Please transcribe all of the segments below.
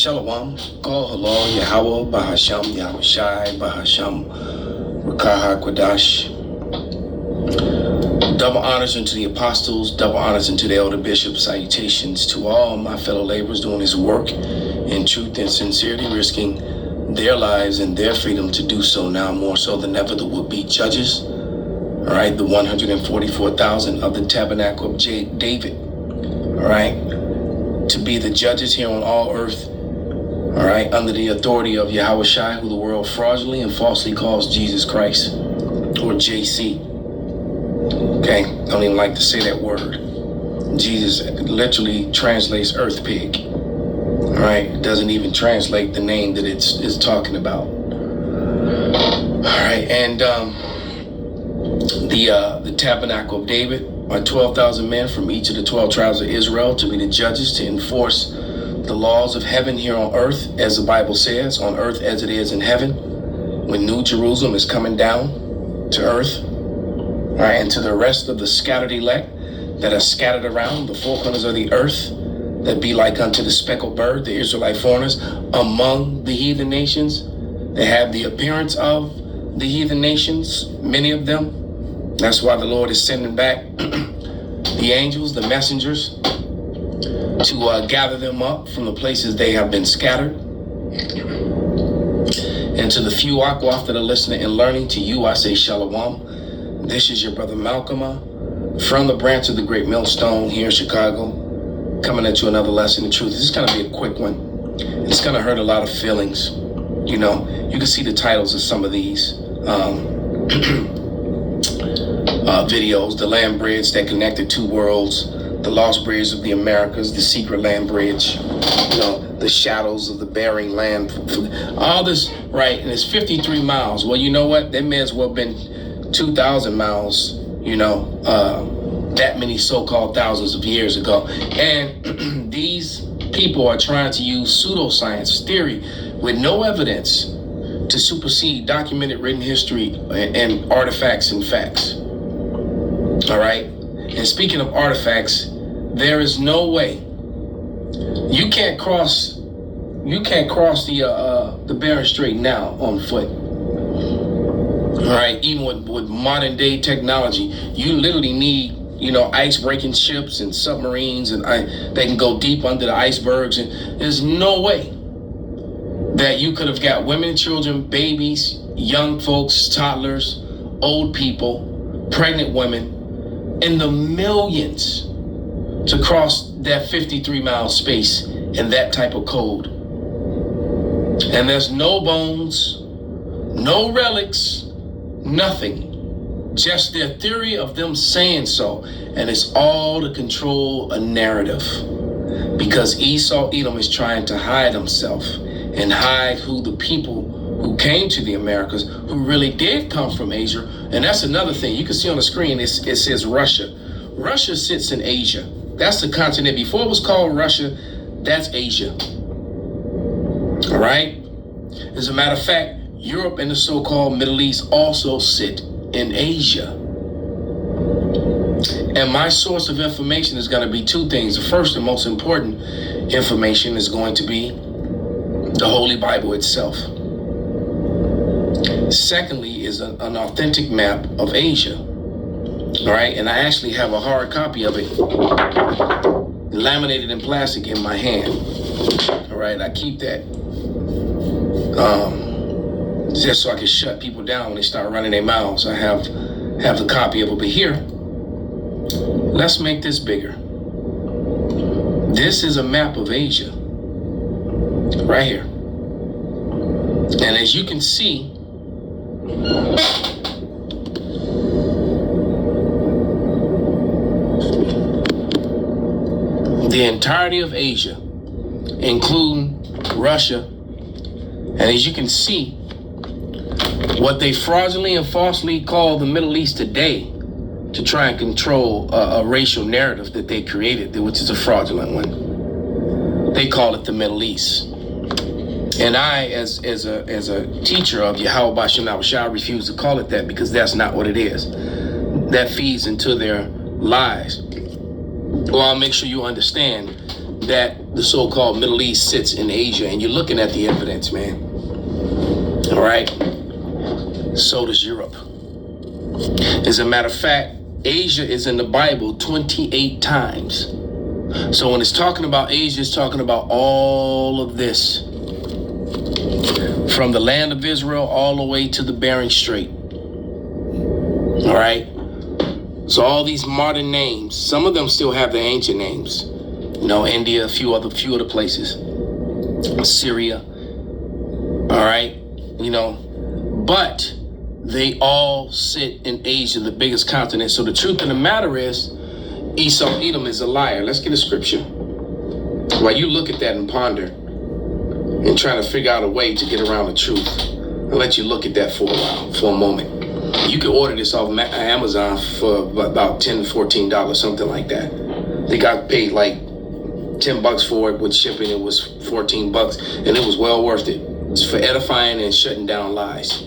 Shalom, Kol Halal, Yahweh, Bahasham, Yahushai, Bahasham, Rakaha, Kwadash. Double honors unto the apostles, double honors unto the elder bishops, salutations to all my fellow laborers doing his work in truth and sincerity, risking their lives and their freedom to do so now more so than ever. The would-be judges, all right, the 144,000 of the tabernacle of David, all right, to be the judges here on all earth, all right, under the authority of Yahushai, who the world fraudulently and falsely calls Jesus Christ, or JC. Okay, I don't even like to say that word. Jesus literally translates earth pig. All right, it doesn't even translate the name that it's talking about. All right, and the tabernacle of David are 12,000 men from each of the 12 tribes of Israel to be the judges, to enforce the laws of heaven here on earth, as the Bible says, on earth as it is in heaven, when New Jerusalem is coming down to earth. All right, and to the rest of the scattered elect that are scattered around the four corners of the earth, that be like unto the speckled bird, the Israelite foreigners among the heathen nations. They have the appearance of the heathen nations, many of them. That's why the Lord is sending back the angels, the messengers, to gather them up from the places they have been scattered. And to the few Akwaf that are listening and learning, to you I say Shalom. This is your brother Malcolm from the branch of the Great Millstone here in Chicago, coming at you another lesson in truth. This is going to be a quick one. It's going to hurt a lot of feelings. You know, you can see the titles of some of these videos: the land bridge that connected two worlds, the lost bridge of the Americas, the secret land bridge, you know, the shadows of the Bering land, all this, right? And it's 53 miles. Well, you know what? That may as well have been 2,000 miles, you know, that many so-called thousands of years ago. And these people are trying to use pseudoscience theory with no evidence to supersede documented written history and artifacts and facts. All right. And speaking of artifacts, there is no way you can't cross the Bering Strait now on foot. All right, even with modern day technology, you literally need, you know, ice breaking ships and submarines, and they can go deep under the icebergs. And there's no way that you could have got women, children, babies, young folks, toddlers, old people, pregnant women, in the millions to cross that 53-mile space in that type of code. And there's no bones, no relics, nothing. Just their theory of them saying so. And it's all to control a narrative. Because Esau Edom is trying to hide himself and hide who the people who came to the Americas, who really did come from Asia. And that's another thing. You can see on the screen, it says Russia. Russia sits in Asia. That's the continent. Before it was called Russia, that's Asia. All right? As a matter of fact, Europe and the so-called Middle East also sit in Asia. And my source of information is going to be two things. The first and most important information is going to be the Holy Bible itself. Secondly is an authentic map of Asia. All right, and I actually have a hard copy of it, laminated in plastic, in my hand. All right, I keep that just so I can shut people down when they start running their mouths. I have the copy of it. But here, let's make this bigger. This is a map of Asia, right here. And as you can see, the entirety of Asia, including Russia, and as you can see, what they fraudulently and falsely call the Middle East today, to try and control a racial narrative that they created, which is a fraudulent one. They call it the Middle East. And I, as a teacher of Yahweh Bashem Yahushua, refuse to call it that, because that's not what it is. That feeds into their lies. Well, I'll make sure you understand that the so-called Middle East sits in Asia, and you're looking at the evidence, man. All right. So does Europe. As a matter of fact, Asia is in the Bible 28 times. So when it's talking about Asia, it's talking about all of this. From the land of Israel all the way to the Bering Strait. All right. So all these modern names, some of them still have the ancient names. You know, India, a few other places. Syria. All right. You know, but they all sit in Asia, the biggest continent. So the truth of the matter is, Esau Edom is a liar. Let's get a scripture. While you look at that and ponder and try to figure out a way to get around the truth, I'll let you look at that for a while, for a moment. You can order this off Amazon for about $10 to $14, something like that. They got paid like $10 for it with shipping. It was $14, and it was well worth it. It's for edifying and shutting down lies.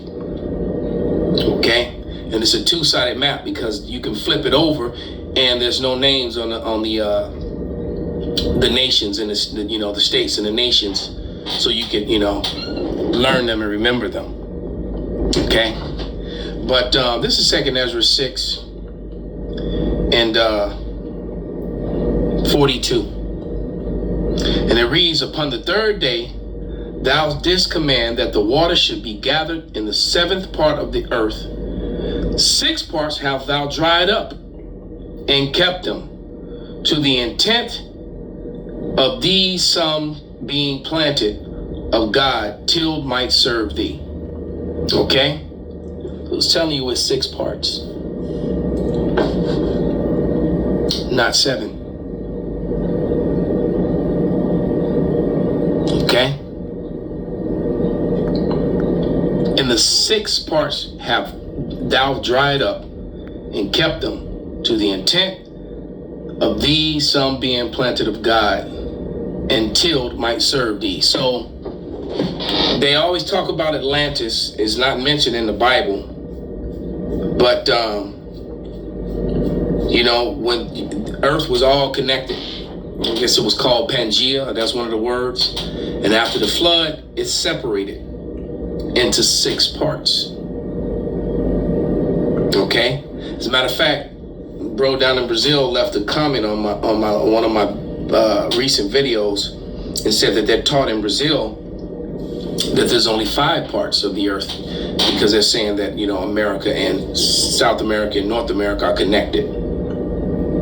Okay, and it's a two-sided map because you can flip it over, and there's no names on the nations and the states and the nations, so you can learn them and remember them. Okay, but this is 2nd Ezra 6 and 42, and it reads, "Upon the 3rd day thou didst command that the water should be gathered in the 7th part of the earth. 6 parts have thou dried up and kept them, to the intent of these some being planted of God, till might serve thee." Okay? Who's telling you it's 6 parts? Not 7. Okay? And the 6 parts have thou dried up and kept them, to the intent of these some being planted of God, and tilled might serve thee. So they always talk about Atlantis. It's not mentioned in the Bible, but when Earth was all connected, I guess it was called Pangea. That's one of the words. And after the flood, it's separated into 6 parts. Okay. As a matter of fact, bro down in Brazil left a comment on one of my recent videos and said that they're taught in Brazil that there's only 5 parts of the earth, because they're saying that America and South America and North America are connected.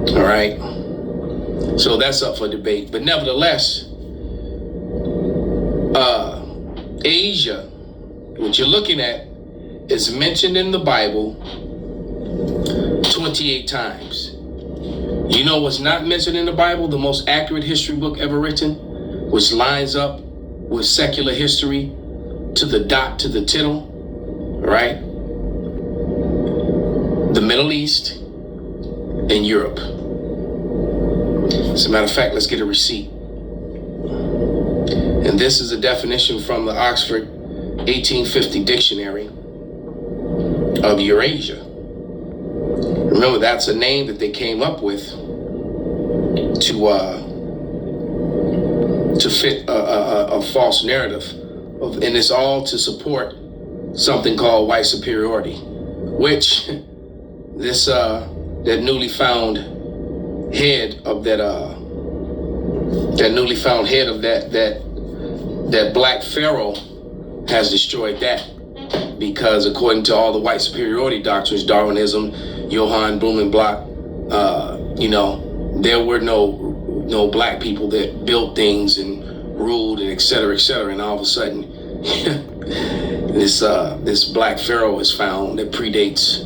All right. So that's up for debate. But nevertheless, Asia, what you're looking at, is mentioned in the Bible 28 times. You know what's not mentioned in the Bible? The most accurate history book ever written, which lines up with secular history to the dot, to the tittle, right? The Middle East and Europe. As a matter of fact, let's get a receipt. And this is a definition from the Oxford 1850 Dictionary of Eurasia. Remember, that's a name that they came up with to fit a false narrative, and it's all to support something called white superiority, which this that newly found head of that black pharaoh has destroyed that, because according to all the white superiority doctrines, Darwinism, Johann Blumenbach, there were no black people that built things and ruled and et cetera, and all of a sudden this black pharaoh is found that predates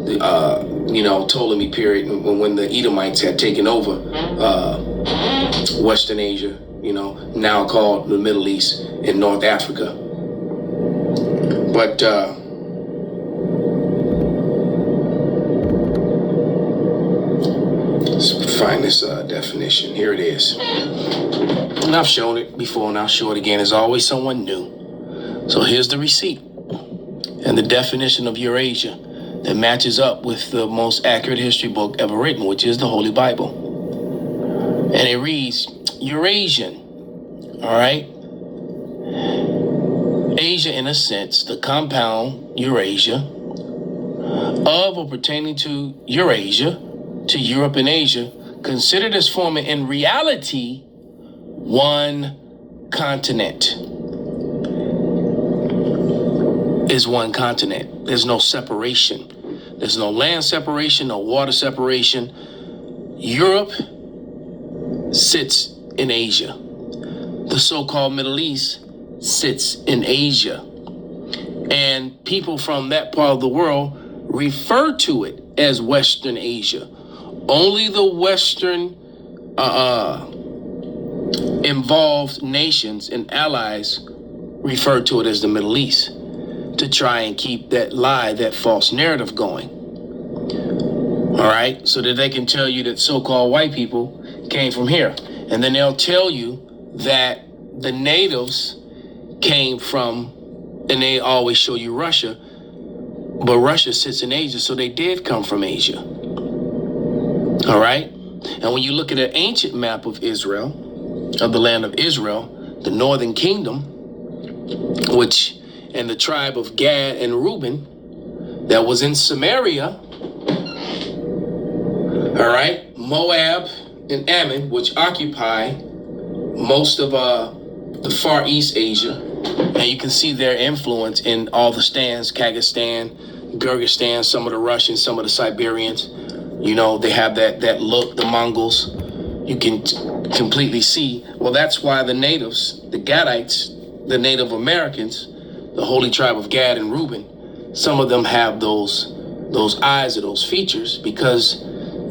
the Ptolemy period, when the Edomites had taken over Western Asia, now called the Middle East and North Africa. But let's find this definition. Here it is. And I've shown it before, and I'll show it again. There's always someone new. So here's the receipt and the definition of Eurasia that matches up with the most accurate history book ever written, which is the Holy Bible. And it reads, Eurasian. All right. Asia, in a sense, the compound Eurasia, of or pertaining to Eurasia, to Europe and Asia, considered as forming in reality one continent. Is one continent. There's no separation. There's no land separation, no water separation. Europe sits in Asia. The so-called Middle East sits in Asia. And people from that part of the world refer to it as Western Asia. Only the Western involved nations and allies refer to it as the Middle East to try and keep that lie, that false narrative going. All right, so that they can tell you that so-called white people came from here. And then they'll tell you that the natives came from, and they always show you Russia, but Russia sits in Asia, so they did come from Asia. All right? And when you look at an ancient map of Israel, of the land of Israel, the northern kingdom, which, and the tribe of Gad and Reuben, that was in Samaria, all right, Moab and Ammon, which occupy most of the Far East Asia, and you can see their influence in all the stands, Kyrgyzstan, Kyrgyzstan, some of the Russians, some of the Siberians. You know, they have that look, the Mongols. You can completely see. Well, that's why the natives, the Gadites, the Native Americans, the holy tribe of Gad and Reuben, some of them have those eyes or those features because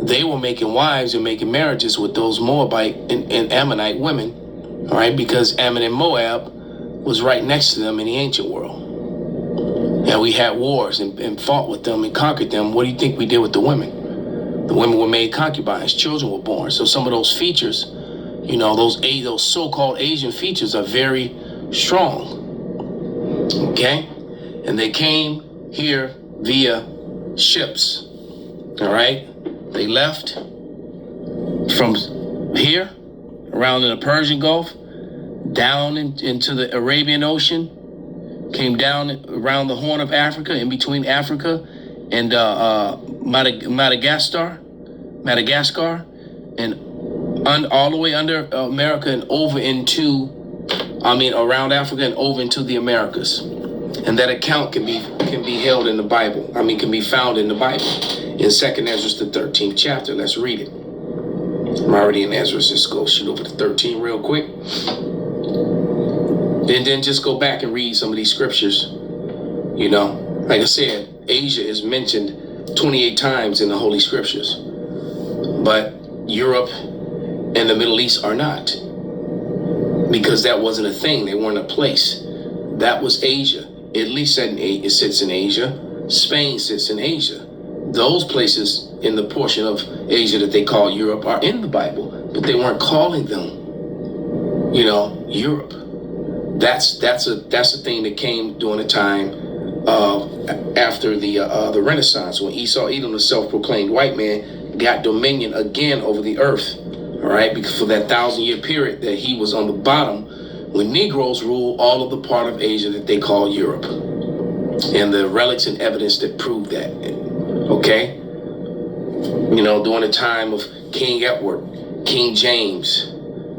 they were making wives and making marriages with those Moabite and Ammonite women, all right, because Ammon and Moab was right next to them in the ancient world. And we had wars and fought with them and conquered them. What do you think we did with the women? The women were made concubines, children were born. So some of those features, you know, those so-called Asian features are very strong, okay? And they came here via ships, all right? They left from here, around in the Persian Gulf, down into the Arabian Ocean, came down around the Horn of Africa, in between Africa and Madagascar, and all the way under America and over into, around Africa and over into the Americas. And that account can be held in the Bible. Can be found in the Bible. In 2nd Ezra, the 13th chapter. Let's read it. I'm already in Ezra. Just go shoot over to 13 real quick. And then just go back and read some of these scriptures. You know, like I said, Asia is mentioned 28 times in the Holy Scriptures. But Europe and the Middle East are not. Because that wasn't a thing. They weren't a place. That was Asia. Italy sits in Asia. Spain sits in Asia. Those places in the portion of Asia that they call Europe are in the Bible, but they weren't calling them, you know, Europe. That's a thing that came during the time after the Renaissance, when Esau Edom, the self-proclaimed white man, got dominion again over the earth. All right, because for that 1,000-year period that he was on the bottom, when Negroes ruled all of the part of Asia that they call Europe, and the relics and evidence that prove that. Okay, you know, during the time of King Edward, King James,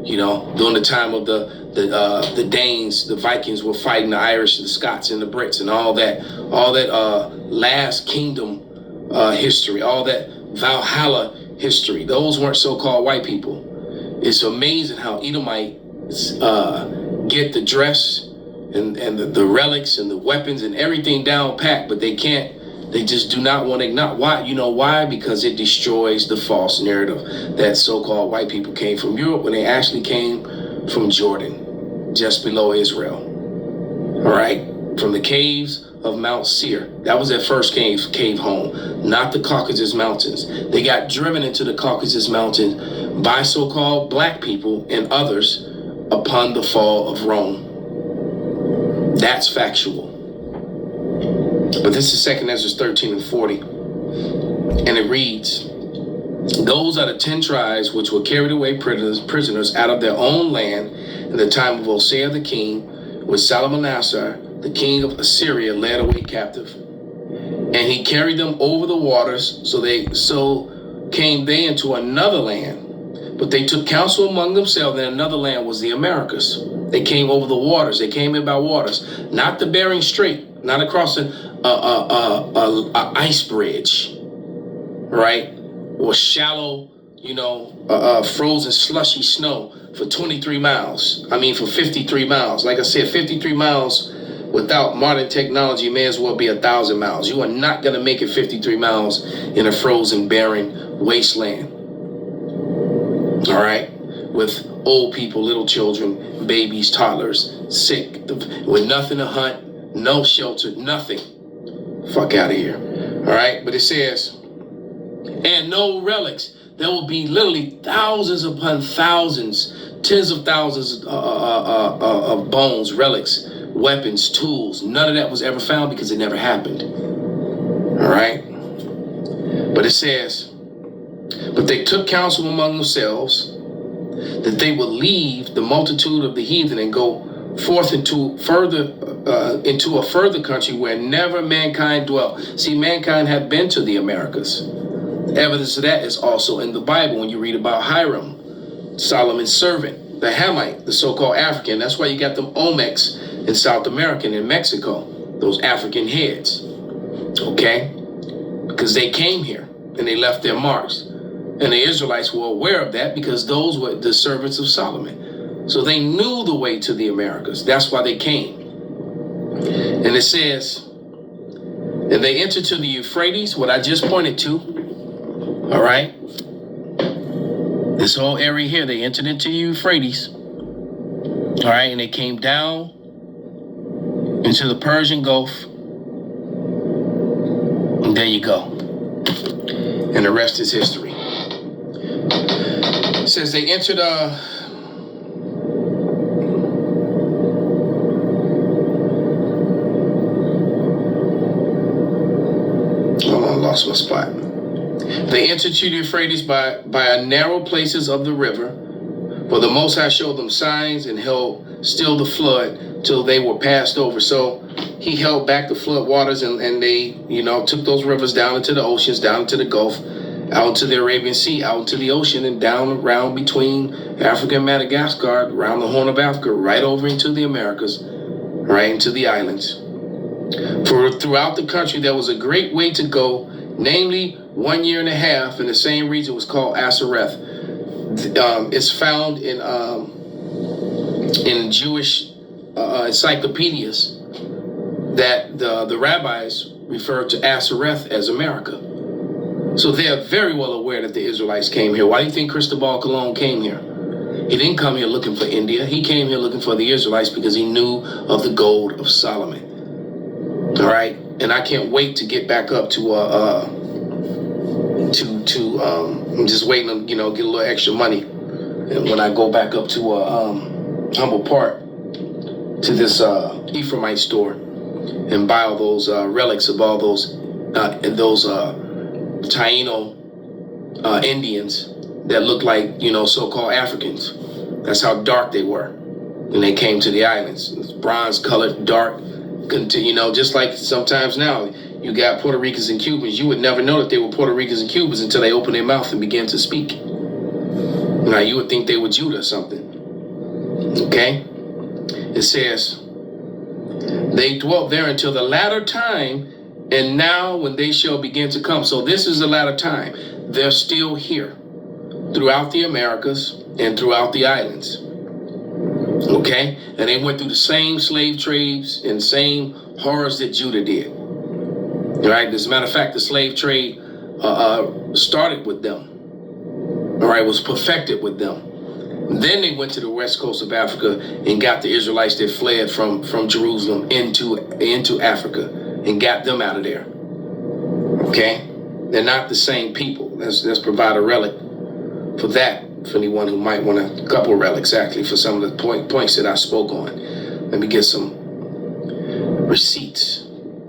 you know, during the time of the Danes, the Vikings were fighting the Irish, the Scots, and the Brits, and all that last kingdom history, all that Valhalla history. Those weren't so-called white people. It's amazing how Edomites get the dress and the relics and the weapons and everything down packed, but they can't. They just do not want to acknowledge. Why? You know why? Because it destroys the false narrative that so-called white people came from Europe when they actually came from Jordan, just below Israel. All right, from the caves of Mount Seir. That was their first cave home, not the Caucasus Mountains. They got driven into the Caucasus Mountains by so-called black people and others upon the fall of Rome. That's factual. But this is 2nd Ezra 13 and 40. And it reads, Those are the 10 tribes which were carried away prisoners out of their own land in the time of Hosea the king, which Salmanassar, the king of Assyria, led away captive. And he carried them over the waters, so came they into another land. But they took counsel among themselves, and another land was the Americas. They came over the waters. They came in by waters, not the Bering Strait, not across an ice bridge, right? Or shallow, frozen slushy snow for 23 miles. I mean, for 53 miles. Like I said, 53 miles without modern technology may as well be 1,000 miles. You are not going to make it 53 miles in a frozen, barren wasteland. All right? With old people, little children, babies, toddlers, sick, with nothing to hunt, no shelter, nothing. Fuck out of here. All right? But it says, and no relics. There will be literally thousands upon thousands, tens of thousands of bones, relics, weapons, tools. None of that was ever found because it never happened. All right? But it says, but they took counsel among themselves that they would leave the multitude of the heathen and go forth into a further country where never mankind dwelt. See, mankind had been to the Americas. Evidence of that is also in the Bible when you read about Hiram, Solomon's servant, the Hamite, the so-called African. That's why you got them Olmecs in South America and in Mexico, those African heads, okay? Because they came here and they left their marks. And the Israelites were aware of that because those were the servants of Solomon. So they knew the way to the Americas. That's why they came. And it says, and they entered to the Euphrates, what I just pointed to. All right. This whole area here, they entered into Euphrates. All right. And they came down into the Persian Gulf. And there you go. And the rest is history. It says they entered lost my spot. They entered to the Euphrates by narrow places of the river, for the Most High showed them signs and held still the flood till they were passed over. So he held back the flood waters and they, took those rivers down into the oceans, down into the Gulf, out into the Arabian Sea, out into the ocean, and down around between Africa and Madagascar, around the Horn of Africa, right over into the Americas, right into the islands. For throughout the country, there was a great way to go, namely 1.5 years, in the same region was called Asareth. It's found in Jewish encyclopedias that the rabbis refer to Asareth as America. So they are very well aware that the Israelites came here. Why do you think Cristobal Colon came here? He didn't come here looking for India. He came here looking for the Israelites because he knew of the gold of Solomon. All right, and I can't wait to get back up to I'm just waiting to get a little extra money, and when I go back up to Humble Park to this Ephraimite store and buy all those relics of all those Taino Indians that look like so-called Africans. That's how dark they were when they came to the islands. Bronze colored, dark. Just like sometimes now you got Puerto Ricans and Cubans. You would never know that they were Puerto Ricans and Cubans until they opened their mouth and began to speak. Now you would think they were Judah or something. Okay? It says, they dwelt there until the latter time, and now when they shall begin to come. So this is the latter time. They're still here throughout the Americas and throughout the islands. Okay? And they went through the same slave trades and same horrors that Judah did. All right? As a matter of fact, the slave trade started with them. All right? Was perfected with them. Then they went to the west coast of Africa and got the Israelites that fled from Jerusalem into Africa and got them out of there. Okay? They're not the same people. Let's provide a relic for that. For anyone who might want a couple of relics, actually, for some of the points that I spoke on. Let me get some receipts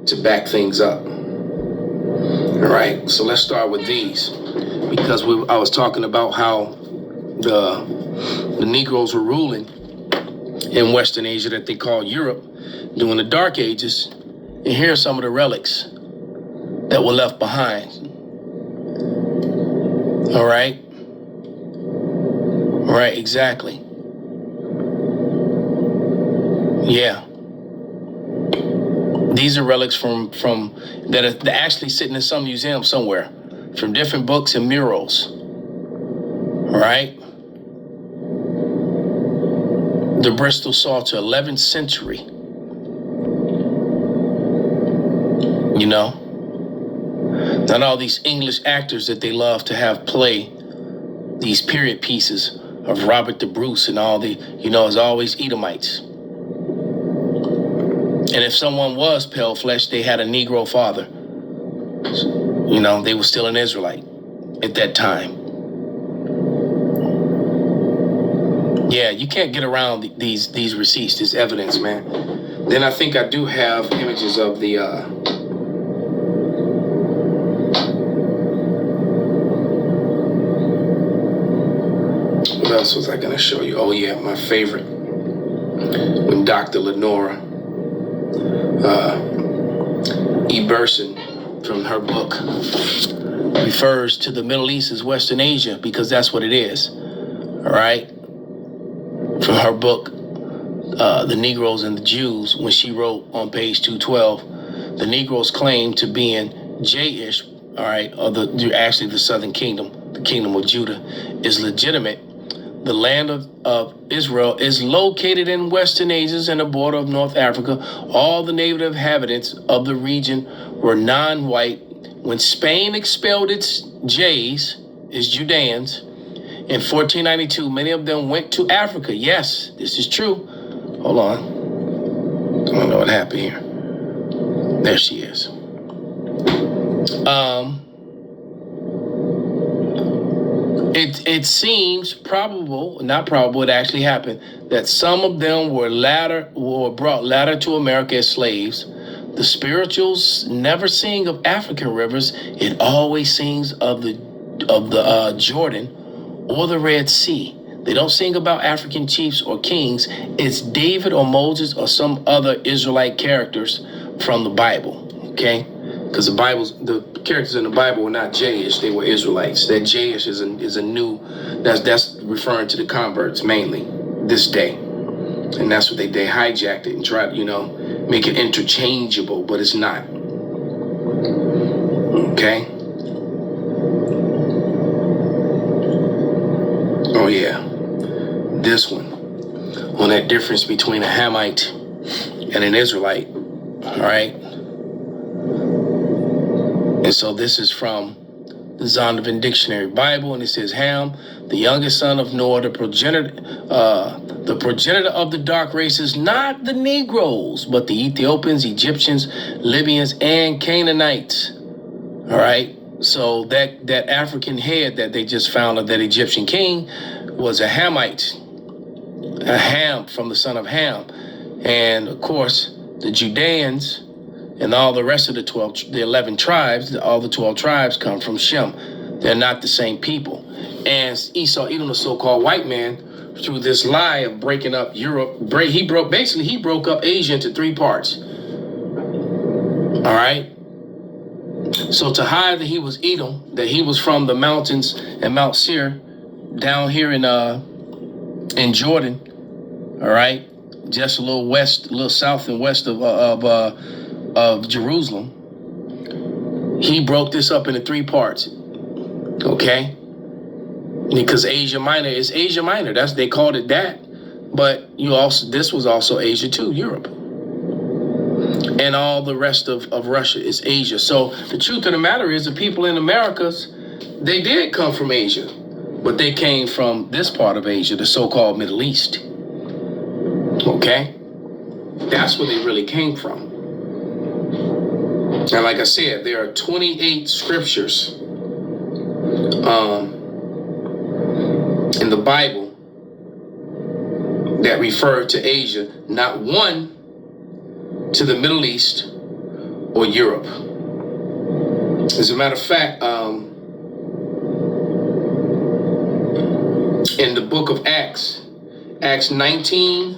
to back things up. All right, so let's start with these. because I was talking about how the Negroes were ruling in Western Asia that they call Europe during the Dark Ages. And here are some of the relics that were left behind. All right. Right, exactly. Yeah. These are relics from that are actually sitting in some museum somewhere, from different books and murals. All right. The Bristol Psalter, 11th century. You know, not all these English actors that they love to have play these period pieces of Robert the Bruce and all the, it's always Edomites. And if someone was pale flesh, they had a Negro father. They were still an Israelite at that time. Yeah, you can't get around these receipts, this evidence, man. Then I think I do have images of the what else was I gonna show you? Oh yeah, my favorite. When Dr. Lenora E. Burson, from her book, refers to the Middle East as Western Asia, because that's what it is. All right? From her book, The Negroes and the Jews, when she wrote on page 212, the Negroes claim to being Jayish, all right, or actually the southern kingdom, the kingdom of Judah, is legitimate. The land of Israel is located in Western Asia and the border of North Africa. All the native inhabitants of the region were non-white. When Spain expelled its Jays, its Judeans, in 1492, many of them went to Africa. Yes, this is true. Hold on. I don't know what happened here. There she is. It seems probable, not probable, it actually happened, that some of them were brought latter to America as slaves. The spirituals never sing of African rivers. It always sings of the Jordan or the Red Sea. They don't sing about African chiefs or kings. It's David or Moses or some other Israelite characters from the Bible, okay? Because the characters in the Bible were not Jayish, they were Israelites. That Jayish is a new, that's referring to the converts mainly this day. And that's what they hijacked it and tried to, make it interchangeable, but it's not. Okay? Oh yeah. This one. On that difference between a Hamite and an Israelite. All right? And so this is from the Zondervan Dictionary Bible, and it says Ham, the youngest son of Noah, the progenitor of the dark races, not the Negroes, but the Ethiopians, Egyptians, Libyans, and Canaanites. All right. So that African head that they just found of that Egyptian king was a Hamite, a Ham from the son of Ham, and of course the Judeans. And all the rest of the 11 tribes, all the 12 tribes come from Shem. They're not the same people. And Esau, Edom, the so-called white man, through this lie of breaking up Europe, he broke up Asia into 3 parts. All right? So to hide that he was Edom, that he was from the mountains and Mount Seir, down here in Jordan, all right? Just a little south and west of Jerusalem. He broke this up into 3 parts. Okay? Because Asia Minor is Asia Minor. They called it that. But this was also Asia too, Europe. And all the rest of Russia is Asia. So the truth of the matter is the people in Americas, they did come from Asia. But they came from this part of Asia, the so-called Middle East. Okay? That's where they really came from. And like I said, there are 28 scriptures in the Bible that refer to Asia, not one to the Middle East or Europe. As a matter of fact, in the book of Acts, Acts 19,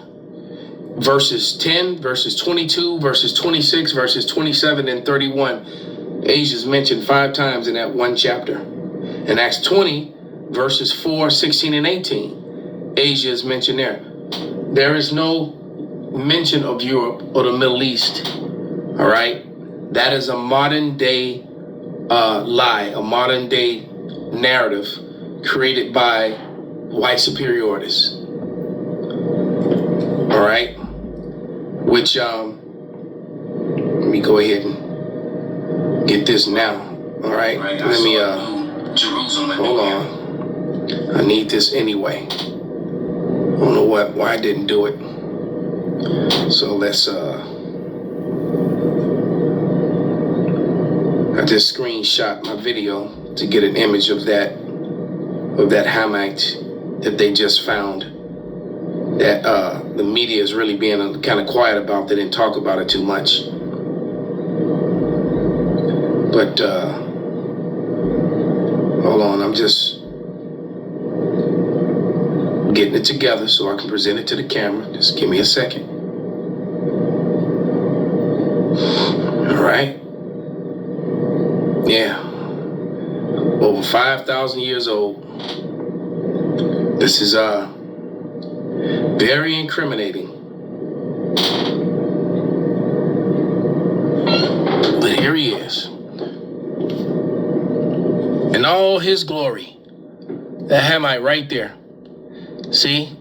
verses 10, verses 22, verses 26, verses 27, and 31. Asia is mentioned 5 times in that one chapter. In Acts 20, verses 4, 16, and 18, Asia is mentioned there. There is no mention of Europe or the Middle East. All right? That is a modern day lie, a modern day narrative created by white superiorities. All right? Which, let me go ahead and get this now. All right? Let me, hold on. I need this anyway. I don't know why I didn't do it. So let's, I just screenshot my video to get an image of that Hamite that they just found, that the media is really being kind of quiet about. They didn't talk about it too much. But hold on, I'm just getting it together so I can present it to the camera. Just give me a second. All right. Yeah. Over 5,000 years old. This is very incriminating. But here he is. In all his glory. That Hamite right there. See?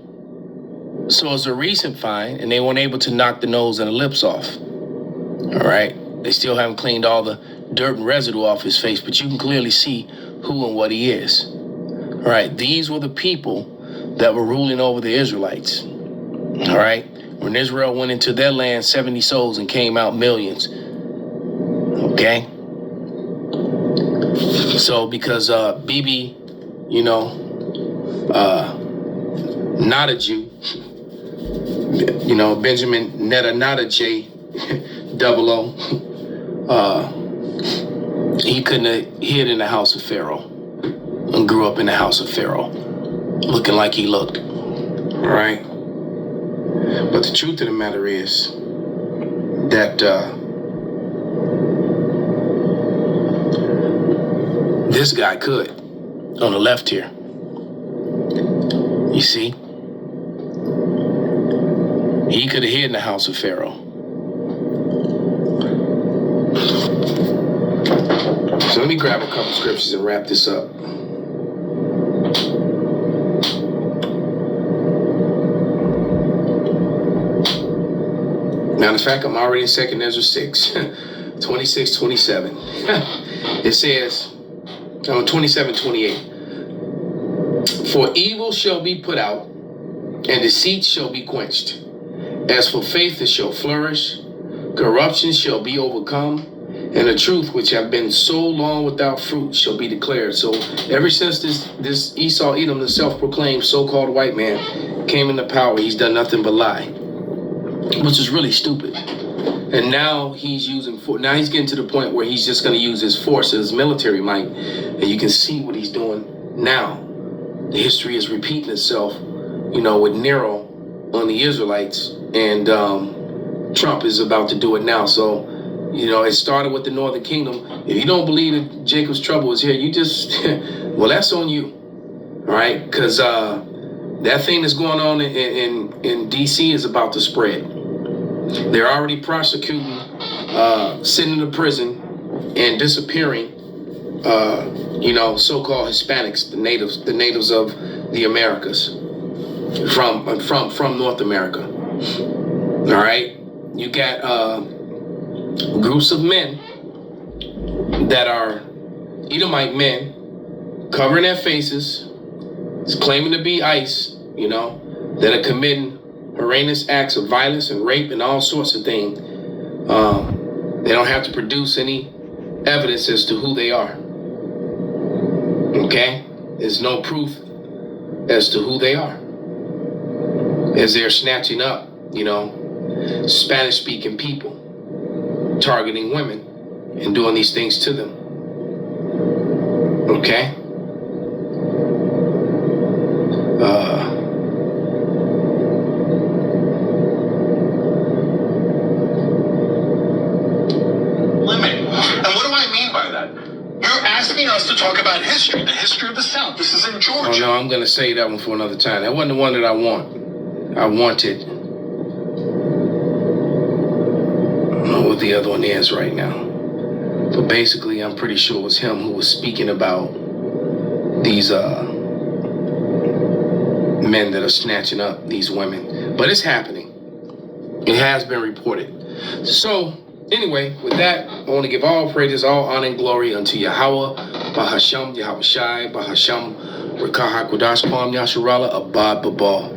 So it's a recent find, and they weren't able to knock the nose and the lips off. All right? They still haven't cleaned all the dirt and residue off his face, but you can clearly see who and what he is. All right? These were the people that were ruling over the Israelites. All right? When Israel went into their land, 70 souls and came out millions. Okay? So because Bibi, not a Jew, Benjamin Netanyahu, double O, he couldn't have hid in the house of Pharaoh and grew up in the house of Pharaoh, looking like he looked. All right? But the truth of the matter is that this guy could, on the left here. You see? He could have hid in the house of Pharaoh. So let me grab a couple scriptures and wrap this up. Now, in fact, I'm already in 2 Ezra 6, 26, 27. It says, 27, 28. For evil shall be put out, and deceit shall be quenched. As for faith, it shall flourish. Corruption shall be overcome, and the truth which have been so long without fruit shall be declared. So ever since this Esau Edom, the self-proclaimed so-called white man, came into power, he's done nothing but lie, which is really stupid. And now he's getting to the point where he's just going to use his force, his military might, and you can see what he's doing now. The history is repeating itself, with Nero on the Israelites, and Trump is about to do it now. So, it started with the Northern Kingdom. If you don't believe that Jacob's trouble is here, you just, well, that's on you, all right? Because that thing that's going on in D.C. is about to spread. They're already prosecuting, sending to prison, and disappearing, so-called Hispanics, the natives of the Americas, from North America. All right, you got groups of men that are Edomite men, covering their faces, claiming to be ICE, that are committing horrendous acts of violence and rape and all sorts of things. They don't have to produce any evidence as to who they are. Okay? There's no proof as to who they are. As they're snatching up, Spanish-speaking people, targeting women and doing these things to them. history of the South. This is in Oh Georgia. no, I'm gonna say that one for another time. That wasn't the one that I want. I wanted. I don't know what the other one is right now. But basically, I'm pretty sure it was him who was speaking about these men that are snatching up these women. But it's happening. It has been reported. So, anyway, with that, I want to give all praises, all honor and glory unto Yahweh, Bahasham, Yahweh Shai, Bahasham, Rekaha Kudash Kwam Yasharala, Abad Babal.